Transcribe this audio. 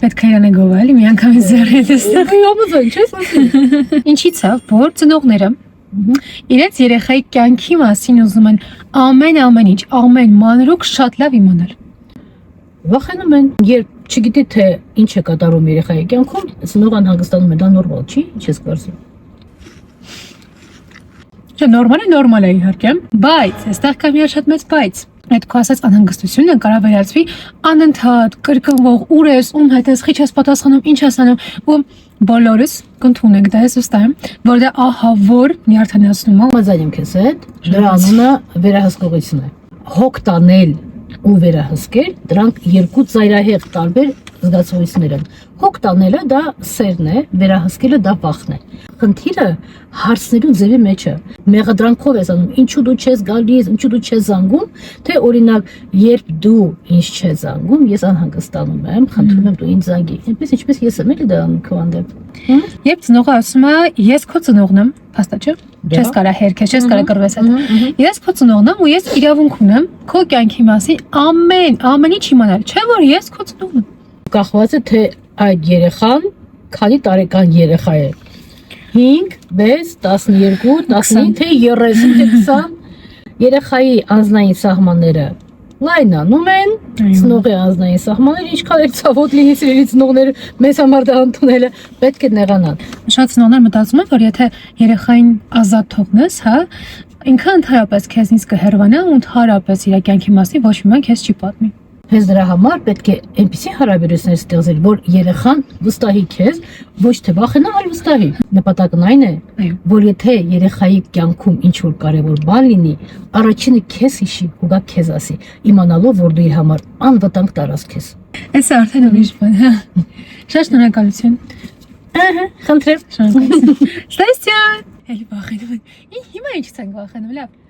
Պետք է իրանը գովել, մի անգամ զերել ես։ Ամոզան չես ասի։ Ինչի՞ց է, որ ծնողները իրենց երեխայի կյանքի մասին ուզում են ամեն ինչ, ամեն մանրուք շատ լավ իմանալ։ Վախենում են, երբ չգիտի թե ինչ է կատարում երեխայի կյանքում, ծնողն հանգստանում է, դա նորմալ չի, ինչ ես կարծում։ Չէ, նորմալ է իհարկե, բայց այստեղ կա մի շատ մեծ բայց։ Այդ քո ասած անհանգստությունը կարող վերածվի անընդհատ կրկնվող ուր ես, ում հետ ես, քիչ ես պատասխանում, ինչ ես անում ու բոլորս կընդունենք դա ես վստահ եմ, որ դա ահա որ նյարդայնացնում է։ Մազան եմ քեզ հետ, դրա անունը վերահսկողություն է։ Հոգ տանել ու վերահսկել, դրանք երկու ծայրահեղ տարբեր զգացողություններ են։ Հոգ տանելը դա սերն է, վերահսկելը դա վախն է։ Խնդիրը հարցնելու ձևի մեջ է։ Մեղադրանքով ես անում, ինչու դու չես գալիս, ինչու դու չես զանգում, թե օրինակ, երբ դու ինձ չես զանգում, ես անհանգստանում եմ, խնդրում եմ դու ինձ զանգի։ Այնպես ինչպես ես եմ էլի դա անում քո հանդեպ։ Երբ ծնողը ասում է, ես քո ծնողն եմ, փաստա չէ։ Չես կարա հերքես, չես կարա կռվես հետ։ Ես քո ծնողն եմ ու ես իրավունք ունեմ քո կյանքի մասին ամեն ինչ իմանալ, չէ՞ որ ես քո ծնողն եմ։ Կախված է թե այդ երեխան քանի տարեկան երեխա է։ 5, 6, 12, 15, թե 30, թե 20 երեխայի անձնային սահմանները լայնանում են, ծնողի անձնային սահմանները ինչքան էլ ցավոտ լինի սիրելի ծնողները մեզ համար դա ընդունելը պետք է նեղանան։ Շատ ծնողներ մտածում են, որ եթե երեխային ազատ թողնես, հա, ինքը ընդհանրապես քեզնից կհեռվանա ու ընդհանրապես իր կյանքի մասին ոչ մի բան քեզ չի պատմի։ Հենց դրա համար պետք է այնպիսի հարաբերություններ ստեղծել, որ երեխան վստահի քեզ, ոչ թե վախենա, այլ վստահի։ Նպատակն այն է, որ եթե երեխայի կյանքում ինչ որ կարևոր բան լինի, առաջինը քեզ հիշի ու գա քեզ ասի, իմանալով, որ դու իր համար անվտանգ տարածք ես։ Էս արդեն ուրիշ բան, հա։ Շատ շնորհակալություն։ Ահա, խնդրեմ։ Շնորհակալություն։ Ստեսյա։ Էլի վախենում են։ Հիմա ինչ ցանկ վախենում, լավ։